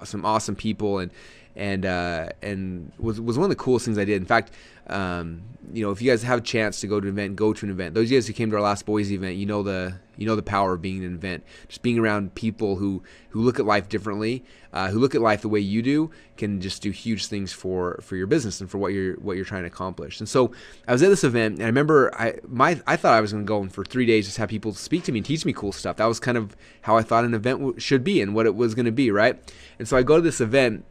some awesome people, and was one of the coolest things I did. In fact, if you guys have a chance to go to an event, go to an event. Those of you guys who came to our last Boise event, you know the power of being in an event. Just being around people who look at life differently, who look at life the way you do, can just do huge things for your business and for what you're trying to accomplish. And so I was at this event, and I remember I thought I was going to go and for 3 days just have people speak to me and teach me cool stuff. That was kind of how I thought an event should be and what it was going to be, right? And so I go to this event.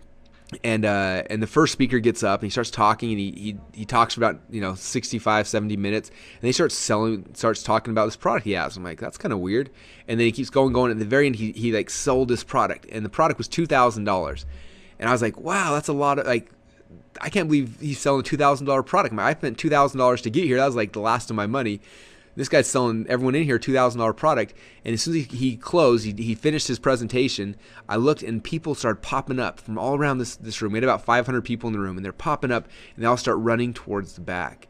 And the first speaker gets up and he starts talking, and he talks for about 65, 70 minutes, and he starts talking about this product he has. I'm like, that's kind of weird. And then he keeps going. At the very end, he like sold this product, and the product was $2,000. And I was like, wow, that's a lot of, like, I can't believe he's selling a $2,000 product. I spent $2,000 to get here. That was like the last of my money. This guy's selling everyone in here a $2,000 product. And as soon as he closed, he finished his presentation, I looked and people started popping up from all around this room. We had about 500 people in the room, and they're popping up and they all start running towards the back.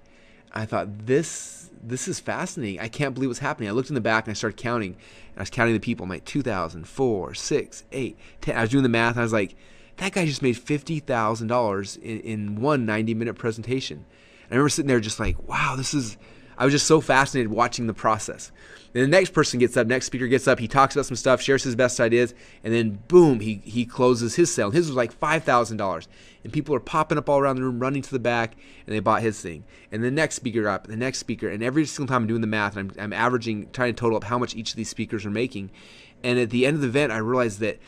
I thought, this is fascinating. I can't believe what's happening. I looked in the back and I started counting. And I was counting the people. I'm like, 2,000, 4, 6, 8, 10. I was doing the math, and I was like, that guy just made $50,000 in one 90-minute presentation. And I remember sitting there just like, wow, I was just so fascinated watching the process. Then the next person gets up, next speaker gets up, he talks about some stuff, shares his best ideas, and then boom, he closes his sale. His was like $5,000. And people are popping up all around the room, running to the back, and they bought his thing. And the next speaker up, the next speaker, and every single time I'm doing the math, and I'm averaging, trying to total up how much each of these speakers are making. And at the end of the event, I realized that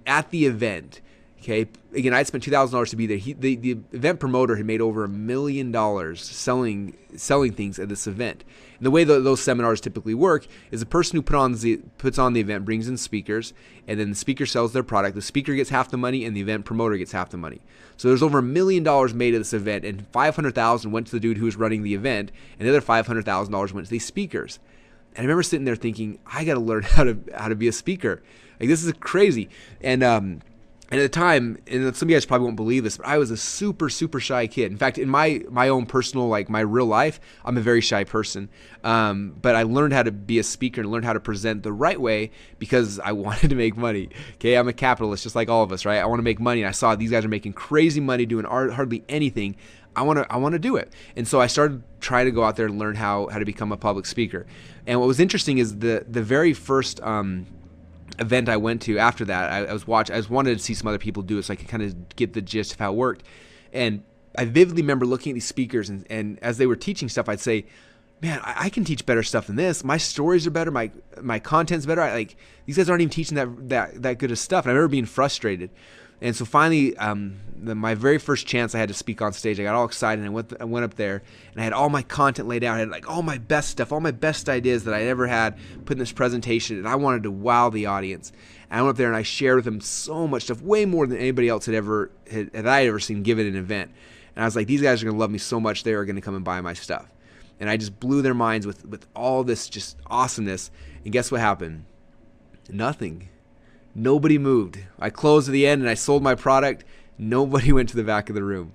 at the event, okay, again, I'd spent $2,000 to be there. The event promoter had made over $1 million selling things at this event. And the way those seminars typically work is the person who puts on the event brings in speakers, and then the speaker sells their product. The speaker gets half the money, and the event promoter gets half the money. So there's over $1 million made at this event, and $500,000 went to the dude who was running the event, and the other $500,000 went to these speakers. And I remember sitting there thinking, I got to learn how to be a speaker. Like, this is crazy. And at the time, and some of you guys probably won't believe this, but I was a super, super shy kid. In fact, in my own personal, like my real life, I'm a very shy person. But I learned how to be a speaker and learned how to present the right way because I wanted to make money. Okay, I'm a capitalist just like all of us, right? I want to make money, and I saw these guys are making crazy money doing hardly anything. I want to do it. And so I started trying to go out there and learn how to become a public speaker. And what was interesting is the very first event I went to after that, I wanted to see some other people do it so I could kind of get the gist of how it worked. And I vividly remember looking at these speakers, and as they were teaching stuff, I'd say, man, I can teach better stuff than this. My stories are better. My content's better. These guys aren't even teaching that good of stuff. And I remember being frustrated. And so finally, my very first chance I had to speak on stage, I got all excited, and I went up there, and I had all my content laid out. I had like all my best stuff, all my best ideas that I ever had put in this presentation, and I wanted to wow the audience. And I went up there and I shared with them so much stuff, way more than anybody else had I ever seen given an event. And I was like, these guys are going to love me so much, they are going to come and buy my stuff. And I just blew their minds with all this just awesomeness. And guess what happened? Nothing. Nobody moved. I closed at the end and I sold my product. Nobody went to the back of the room.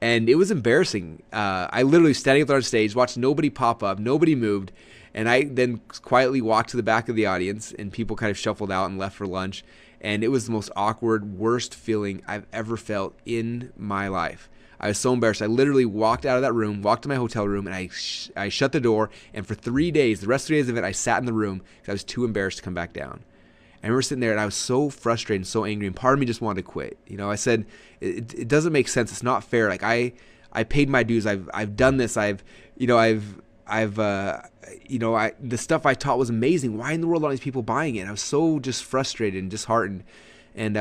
And it was embarrassing. I literally standing up there on stage, watched nobody pop up, nobody moved. And I then quietly walked to the back of the audience, and people kind of shuffled out and left for lunch. And it was the most awkward, worst feeling I've ever felt in my life. I was so embarrassed. I literally walked out of that room, walked to my hotel room, and I shut the door. And for 3 days, the rest of the days of it, I sat in the room because I was too embarrassed to come back down. I remember sitting there and I was so frustrated and so angry, and part of me just wanted to quit. I said, it doesn't make sense. It's not fair. Like I paid my dues. I've done this. The stuff I taught was amazing. Why in the world are all these people buying it? And I was so just frustrated and disheartened. And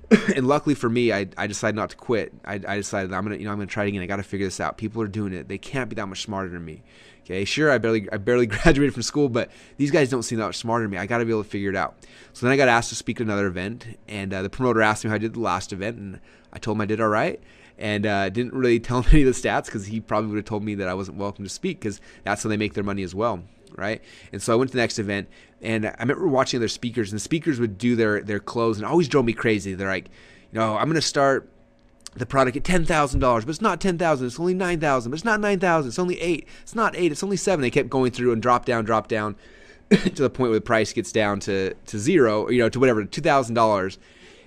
and luckily for me, I decided not to quit. I decided I'm gonna try it again. I got to figure this out. People are doing it. They can't be that much smarter than me. Okay, sure, I barely graduated from school, but these guys don't seem that much smarter than me. I got to be able to figure it out. So then I got asked to speak at another event, and the promoter asked me how I did the last event, and I told him I did all right, and didn't really tell him any of the stats because he probably would have told me that I wasn't welcome to speak because that's how they make their money as well, right? And so I went to the next event, and I remember watching other speakers, and the speakers would do their close, and it always drove me crazy. They're like, I'm going to start the product at $10,000, but it's not $10,000. It's only $9,000, but it's not $9,000. It's only $8,000. It's not $8,000. It's only $7,000. They kept going through and drop down to the point where the price gets down to zero, to whatever, $2,000.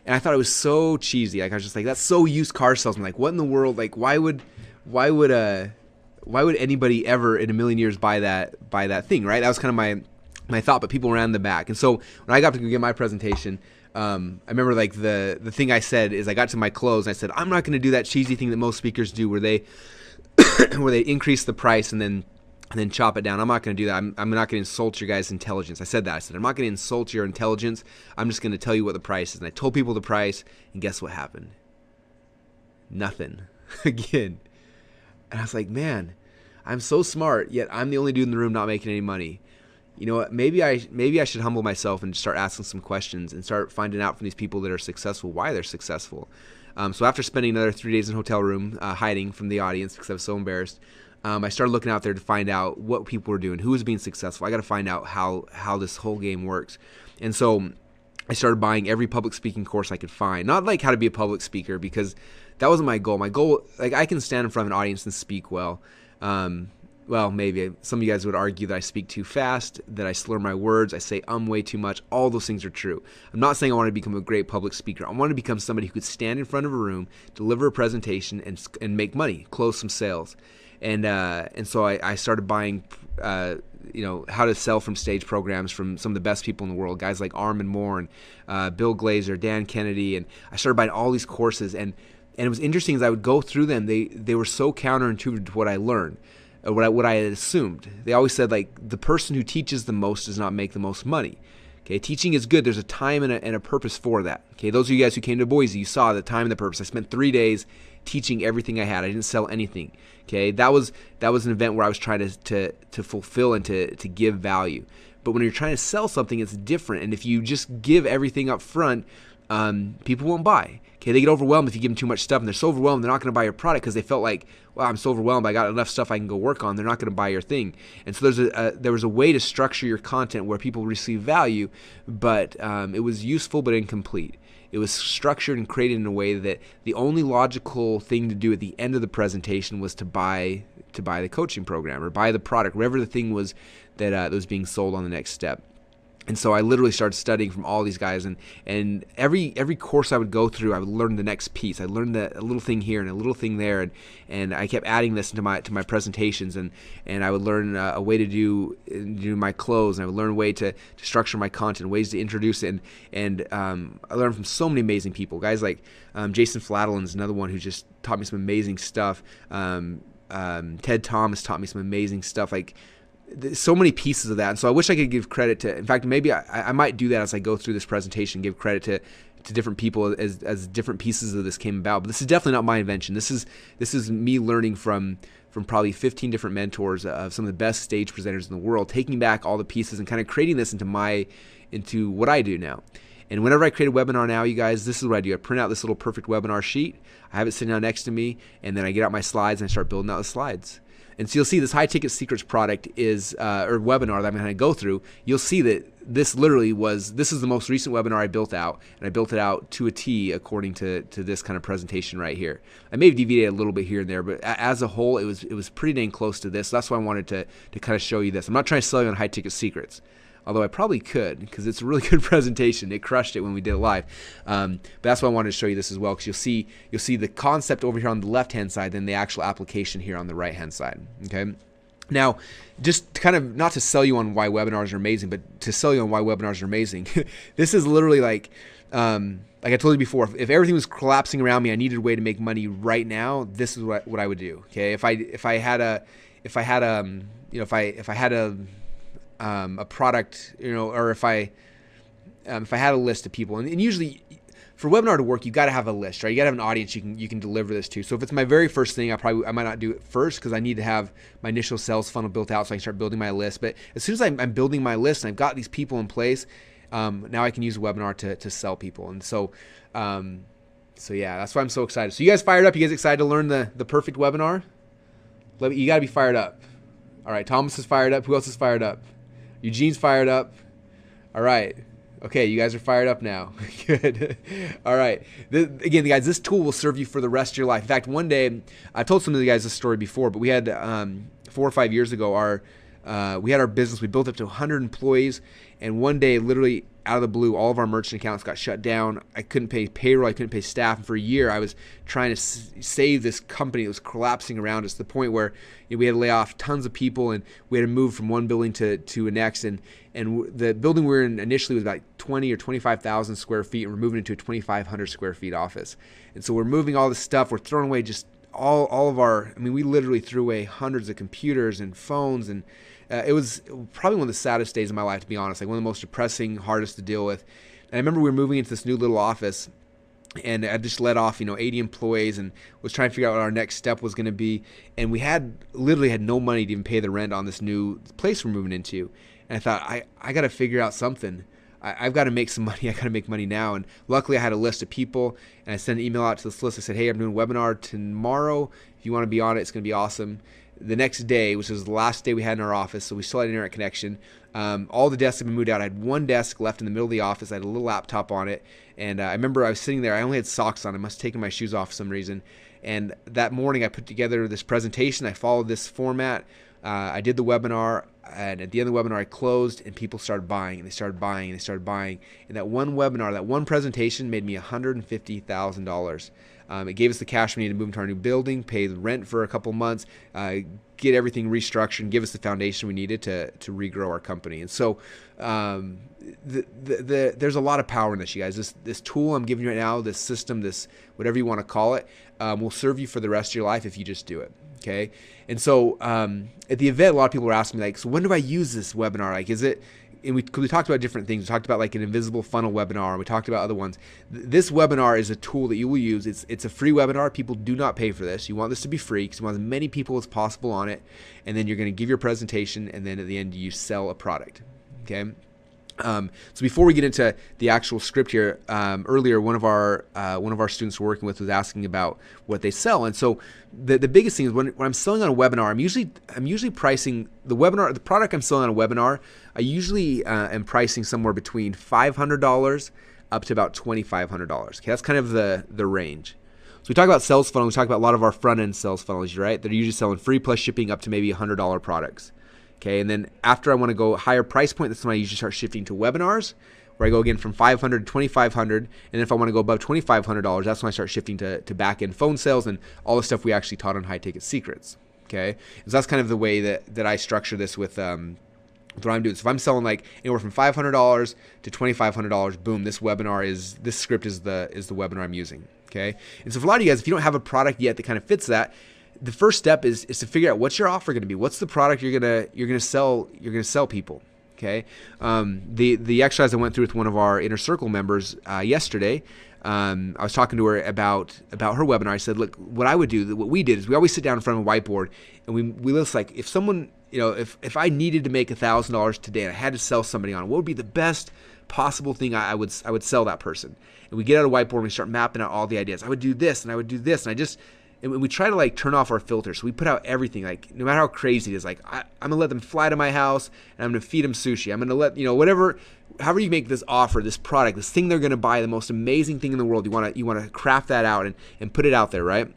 And I thought it was so cheesy. Like I was just like, that's so used car salesman. Like what in the world? Like why would anybody ever in a million years buy that thing, right? That was kind of my thought, but people ran in the back. And so when I got to go get my presentation, I remember like the thing I said is I got to my close and I said, I'm not going to do that cheesy thing that most speakers do where they where they increase the price and then chop it down. I'm not going to do that. I'm not going to insult your guys' intelligence. I said that. I said, I'm not going to insult your intelligence. I'm just going to tell you what the price is. And I told people the price, and guess what happened? Nothing. Again. And I was like, man, I'm so smart, yet I'm the only dude in the room not making any money. You know what? Maybe I should humble myself and start asking some questions and start finding out from these people that are successful why they're successful. So after spending another 3 days in a hotel room hiding from the audience because I was so embarrassed, I started looking out there to find out what people were doing, who was being successful. I got to find out how this whole game works. And so I started buying every public speaking course I could find. Not like how to be a public speaker, because that wasn't my goal. My goal, like I can stand in front of an audience and speak well. Well, maybe some of you guys would argue that I speak too fast, that I slur my words, I say way too much. All those things are true. I'm not saying I want to become a great public speaker. I want to become somebody who could stand in front of a room, deliver a presentation, and make money, close some sales. And so I started buying, how to sell from stage programs from some of the best people in the world, guys like Armin Moore and Bill Glazer, Dan Kennedy, and I started buying all these courses. And it was interesting as I would go through them, they were so counterintuitive to what I learned. What I had assumed. They always said, like, the person who teaches the most does not make the most money. Okay, teaching is good. There's a time and a purpose for that. Okay, those of you guys who came to Boise, you saw the time and the purpose. I spent 3 days teaching everything I had. I didn't sell anything. Okay, that was an event where I was trying to fulfill and to give value. But when you're trying to sell something, it's different. And if you just give everything up front, people won't buy. Okay, they get overwhelmed if you give them too much stuff, and they're so overwhelmed they're not going to buy your product because they felt like, well, I'm so overwhelmed, I got enough stuff I can go work on. They're not going to buy your thing. And so there was a way to structure your content where people receive value, but it was useful but incomplete. It was structured and created in a way that the only logical thing to do at the end of the presentation was to buy the coaching program or buy the product, whatever the thing was that was being sold on the next step. And so I literally started studying from all these guys, and every course I would go through, I would learn the next piece. I learned a little thing here and a little thing there, and I kept adding this to my presentations, and I would learn a way to do my close, and I would learn a way to structure my content, ways to introduce it, and I learned from so many amazing people. Guys like Jason Fladlin is another one who just taught me some amazing stuff. Ted Thomas taught me some amazing stuff. Like, so many pieces of that. And so I wish I could give credit to, in fact, maybe I might do that as I go through this presentation, give credit to different people as different pieces of this came about. But this is definitely not my invention. This is me learning from probably 15 different mentors of some of the best stage presenters in the world, taking back all the pieces and kind of creating this into what I do now. And whenever I create a webinar now, you guys, this is what I do. I print out this little perfect webinar sheet. I have it sitting down next to me, and then I get out my slides and I start building out the slides. And so you'll see this high ticket secrets product is, or webinar that I'm going to go through. You'll see that this is the most recent webinar I built out, and I built it out to a T according to this kind of presentation right here. I may have deviated a little bit here and there, but as a whole, it was pretty dang close to this. So that's why I wanted to kind of show you this. I'm not trying to sell you on high ticket secrets, although I probably could, because it's a really good presentation. It crushed it when we did it live. But that's why I wanted to show you this as well, because you'll see the concept over here on the left-hand side, then the actual application here on the right-hand side. Okay. Now, just kind of not to sell you on why webinars are amazing, but to sell you on why webinars are amazing. This is literally like I told you before, if everything was collapsing around me, I needed a way to make money right now. This is what I would do. Okay. If I had a product, or if I had a list of people, and usually for a webinar to work, you got to have a list, right? You got to have an audience you can deliver this to. So if it's my very first thing, I might not do it first because I need to have my initial sales funnel built out so I can start building my list. But as soon as I'm building my list and I've got these people in place, now I can use a webinar to sell people. And so yeah, that's why I'm so excited. So you guys fired up? You guys excited to learn the perfect webinar? You got to be fired up. All right, Thomas is fired up. Who else is fired up? Eugene's fired up. All right. Okay, you guys are fired up now. Good. All right. Again, guys, this tool will serve you for the rest of your life. In fact, one day, I told some of you guys this story before, but we had 4 or 5 years ago, We had our business. We built up to 100 employees, and one day, literally out of the blue, all of our merchant accounts got shut down. I couldn't pay payroll. I couldn't pay staff. And for a year, I was trying to save this company that was collapsing around us to the point where we had to lay off tons of people, and we had to move from one building to the next. And the building we were in initially was about 20 or 25,000 square feet, and we're moving into a 2,500 square feet office. And so we're moving all this stuff. We're throwing away just all of our, we literally threw away hundreds of computers and phones, and it was probably one of the saddest days of my life, to be honest, like one of the most depressing, hardest to deal with. And I remember we were moving into this new little office, and I just let off 80 employees and was trying to figure out what our next step was going to be. And we literally had no money to even pay the rent on this new place we're moving into. And I thought, I got to figure out something. I've got to make some money. I got to make money now. And luckily I had a list of people, and I sent an email out to this list. I said, hey, I'm doing a webinar tomorrow. If you want to be on it, it's going to be awesome. The next day, which was the last day we had in our office, so we still had internet connection. All the desks had been moved out. I had one desk left in the middle of the office. I had a little laptop on it. And I remember I was sitting there. I only had socks on. I must have taken my shoes off for some reason. And that morning I put together this presentation. I followed this format. I did the webinar, and at the end of the webinar I closed, and people started buying, and they started buying, and they started buying. And that one webinar, that one presentation made me $150,000. It gave us the cash we needed to move into our new building, pay the rent for a couple months, get everything restructured, and give us the foundation we needed to regrow our company. And so there's a lot of power in this, you guys. This tool I'm giving you right now, this system, this whatever you want to call it, will serve you for the rest of your life if you just do it. Okay. And so at the event, a lot of people were asking me, like, so when do I use this webinar? Like, is it, and we talked about different things. We talked about like an invisible funnel webinar. We talked about other ones. This webinar is a tool that you will use. It's a free webinar. People do not pay for this. You want this to be free because you want as many people as possible on it. And then you're going to give your presentation, and then at the end you sell a product. Okay. So before we get into the actual script here, earlier one of our students we're working with was asking about what they sell, and so the biggest thing is when I'm selling on a webinar, I'm usually pricing the product I'm selling on a webinar. I usually am pricing somewhere between $500 up to about $2,500. Okay, that's kind of the range. So we talk about sales funnel. We talk about a lot of our front end sales funnels, right? They're usually selling free plus shipping up to maybe $100 products. Okay, and then after I want to go higher price point, that's when I usually start shifting to webinars, where I go again from $500 to $2,500. And then if I want to go above $2,500, that's when I start shifting to back-end phone sales and all the stuff we actually taught on High Ticket Secrets. Okay, so that's kind of the way that I structure this with what I'm doing. So if I'm selling like anywhere from $500 to $2,500, boom, this script is the webinar I'm using. Okay, and so for a lot of you guys, if you don't have a product yet that kind of fits that, the first step is to figure out what's your offer going to be. What's the product you're gonna sell people. Okay. The exercise I went through with one of our Inner Circle members yesterday. I was talking to her about her webinar. I said, look, what I would do, what we did is we always sit down in front of a whiteboard and we list like if someone, if I needed to make $1,000 today and I had to sell somebody on it, what would be the best possible thing I would sell that person? And we get out a whiteboard and we start mapping out all the ideas. I would do this and I would do this, and we try to like turn off our filter. So we put out everything, like no matter how crazy it is, like I'm gonna let them fly to my house and I'm gonna feed them sushi. I'm gonna let, however you make this offer, this product, this thing they're gonna buy, the most amazing thing in the world. You wanna craft that out and put it out there, right?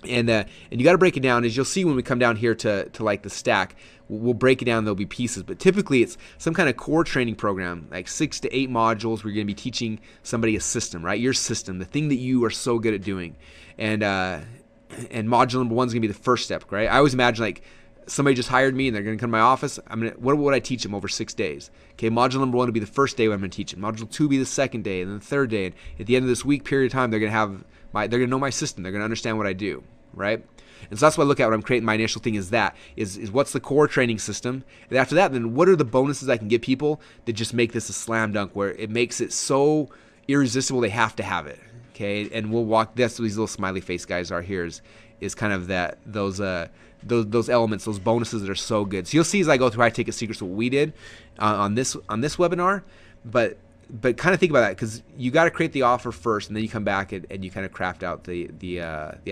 And you got to break it down. As you'll see when we come down here to like the stack, we'll break it down. There'll be pieces, but typically it's some kind of core training program, like 6 to 8 modules. We're going to be teaching somebody a system, right? Your system, the thing that you are so good at doing, and module number 1 is going to be the first step, right? I always imagine like somebody just hired me and they're going to come to my office. What would I teach them over 6 days? Okay, module number 1 will be the first day when I'm going to teach them. Module 2 will be the second day, and then the third day. And at the end of this week period of time, they're going to know my system. They're going to understand what I do, right? And so that's what I look at when I'm creating my initial thing is what's the core training system? And after that, then what are the bonuses I can give people that just make this a slam dunk where it makes it so irresistible they have to have it, okay? And we'll walk, that's what these little smiley face guys are here is kind of those elements, those bonuses that are so good. So you'll see as I go through High Ticket Secrets what we did on this webinar, but kind of think about that because you got to create the offer first, and then you come back and you kind of craft out the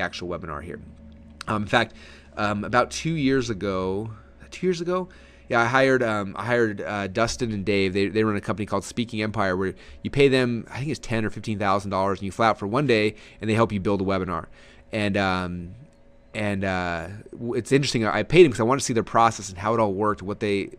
actual webinar here. In fact, about 2 years ago, yeah, I hired Dustin and Dave. They run a company called Speaking Empire, where you pay them, I think it's $10,000 or $15,000, and you fly out for one day, and they help you build a webinar. And it's interesting. I paid them because I wanted to see their process and how it all worked, what they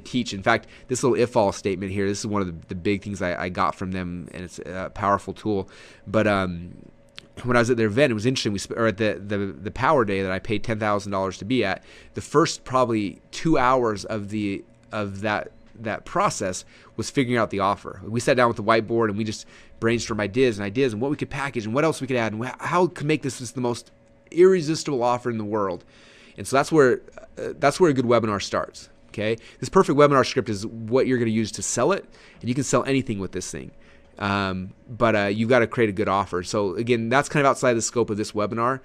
teach. In fact, this little if all statement here, this is one of the big things I got from them, and it's a powerful tool. But when I was at their event, it was interesting. Or at the Power Day that I paid $10,000 to be at, the first probably 2 hours of that process was figuring out the offer. We sat down with the whiteboard and we just brainstormed ideas and what we could package and what else we could add and how we could make this the most irresistible offer in the world. And so that's where a good webinar starts. Okay, this perfect webinar script is what you're going to use to sell it, and you can sell anything with this thing. But you've got to create a good offer. So again, that's kind of outside the scope of this webinar.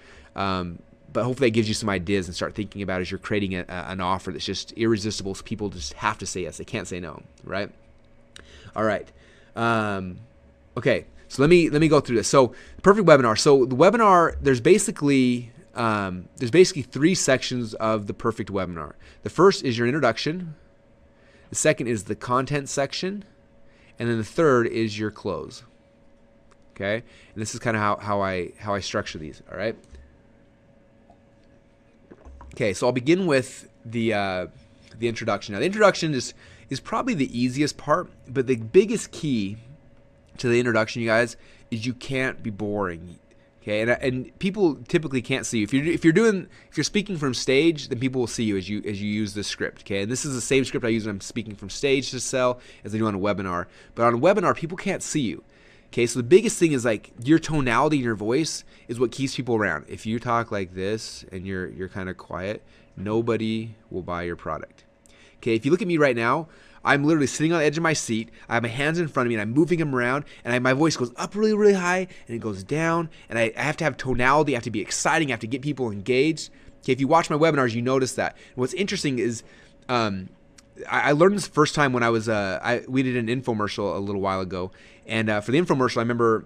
But hopefully that gives you some ideas and start thinking about as you're creating an offer that's just irresistible. So people just have to say yes. They can't say no, right? All right. Okay. So let me go through this. So perfect webinar. So the webinar, there's basically 3 sections of the perfect webinar. The first is your introduction. The second is the content section. And then the third is your close. Okay. And this is kind of how I structure these. All right. Okay, so I'll begin with the introduction. Now, the introduction is probably the easiest part, but the biggest key to the introduction, you guys, is you can't be boring. Okay, and people typically can't see you. If you're speaking from stage, then people will see you as you use this script. Okay, and this is the same script I use when I'm speaking from stage to sell as I do on a webinar. But on a webinar, people can't see you. Okay, so the biggest thing is like your tonality in your voice is what keeps people around. If you talk like this and you're kind of quiet, nobody will buy your product. Okay, if you look at me right now, I'm literally sitting on the edge of my seat. I have my hands in front of me and I'm moving them around, and my voice goes up really, really high and it goes down, and I have to have tonality. I have to be exciting. I have to get people engaged. Okay, if you watch my webinars, you notice that. And what's interesting is I learned this first time when we did an infomercial a little while ago. And for the infomercial, I remember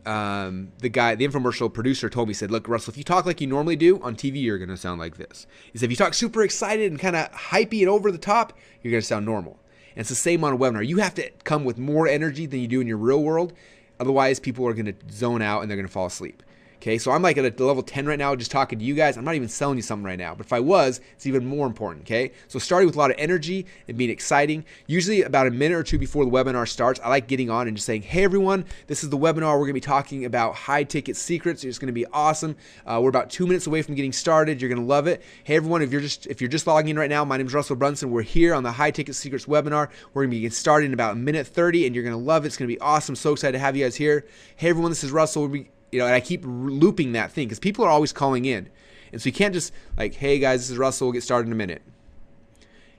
the infomercial producer told me, he said, look, Russell, if you talk like you normally do on TV, you're going to sound like this. He said, if you talk super excited and kind of hypey and over the top, you're going to sound normal. And it's the same on a webinar. You have to come with more energy than you do in your real world. Otherwise, people are going to zone out and they're going to fall asleep. Okay, so I'm like at a level 10 right now, just talking to you guys. I'm not even selling you something right now, but if I was, it's even more important. Okay, so starting with a lot of energy and being exciting. Usually about a minute or two before the webinar starts, I like getting on and just saying, hey everyone, this is the webinar. We're gonna be talking about high ticket secrets. It's gonna be awesome. We're about 2 minutes away from getting started. You're gonna love it. Hey everyone, if you're just logging in right now, my name is Russell Brunson. We're here on the high ticket secrets webinar. We're gonna be getting started in about a minute 30, and you're gonna love it. It's gonna be awesome. So excited to have you guys here. Hey everyone, this is Russell. And I keep looping that thing because people are always calling in. And so you can't just like, hey guys, this is Russell, we'll get started in a minute.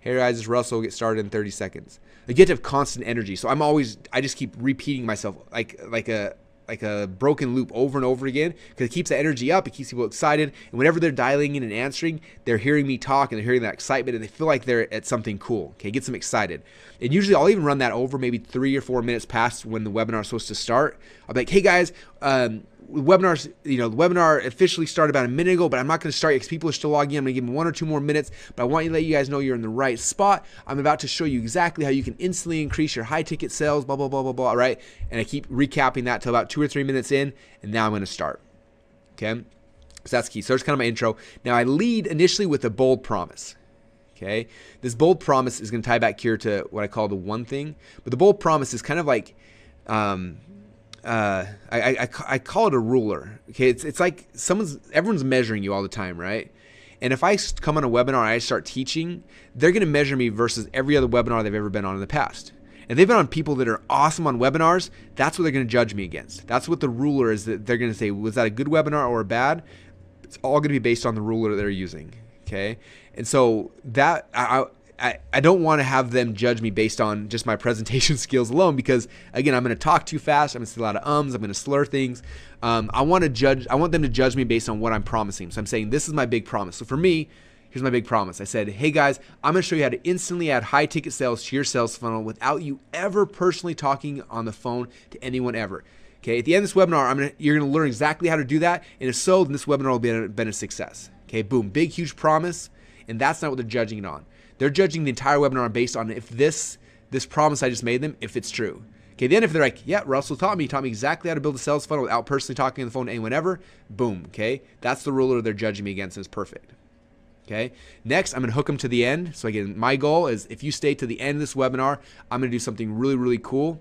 Hey guys, this is Russell, we'll get started in 30 seconds. You get to have constant energy. So I just keep repeating myself like a broken loop over and over again, because it keeps the energy up, it keeps people excited. And whenever they're dialing in and answering, they're hearing me talk and they're hearing that excitement and they feel like they're at something cool. Okay, it gets them excited. And usually I'll even run that over maybe 3 or 4 minutes past when the webinar is supposed to start. I'll be like, hey guys, the webinar officially started about a minute ago, but I'm not going to start yet because people are still logging in. I'm going to give them 1 or 2 more minutes, but I want to let you guys know you're in the right spot. I'm about to show you exactly how you can instantly increase your high ticket sales, blah, blah, blah, blah, blah, right? And I keep recapping that till about 2 or 3 minutes in, and now I'm going to start. Okay? So that's key. So that's kind of my intro. Now I lead initially with a bold promise. Okay? This bold promise is going to tie back here to what I call the one thing, but the bold promise is kind of like, I call it a ruler. Okay, it's like everyone's measuring you all the time, right? And if I come on a webinar and I start teaching, they're going to measure me versus every other webinar they've ever been on in the past. And they've been on people that are awesome on webinars. That's what they're going to judge me against. That's what the ruler is. That they're going to say, was that a good webinar or a bad? It's all going to be based on the ruler they're using. Okay, and so that I don't want to have them judge me based on just my presentation skills alone, because again, I'm going to talk too fast. I'm going to say a lot of ums. I'm going to slur things. I want them to judge me based on what I'm promising. So I'm saying, this is my big promise. So for me, here's my big promise. I said, hey guys, I'm going to show you how to instantly add high ticket sales to your sales funnel without you ever personally talking on the phone to anyone ever. Okay. At the end of this webinar, you're going to learn exactly how to do that. And if so, then this webinar will be a success. Okay. Boom. Big, huge promise. And that's not what they're judging it on. They're judging the entire webinar based on if this promise I just made them, if it's true. Okay, then if they're like, yeah, Russell taught me exactly how to build a sales funnel without personally talking on the phone to anyone ever, boom, okay? That's the ruler they're judging me against, and it's perfect. Okay. Next, I'm going to hook them to the end. So again, my goal is if you stay to the end of this webinar, I'm going to do something really, really cool.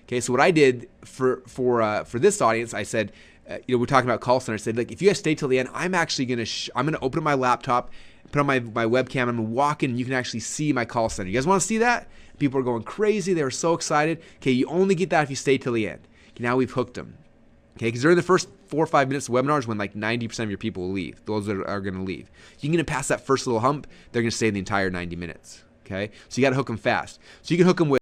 Okay. So what I did for this audience, I said, we're talking about call center. I said, like, if you guys stay till the end, I'm actually going to I'm going to open up my laptop, put on my webcam, I'm going to walk in, and you can actually see my call center. You guys want to see that? People are going crazy. They were so excited. Okay. You only get that if you stay till the end. Okay, now we've hooked them. Okay, because during the first 4 or 5 minutes of webinars, when like 90% of your people will leave, those that are going to leave. You can get past that first little hump, they're going to stay the entire 90 minutes. Okay, so you got to hook them fast. So you can hook them with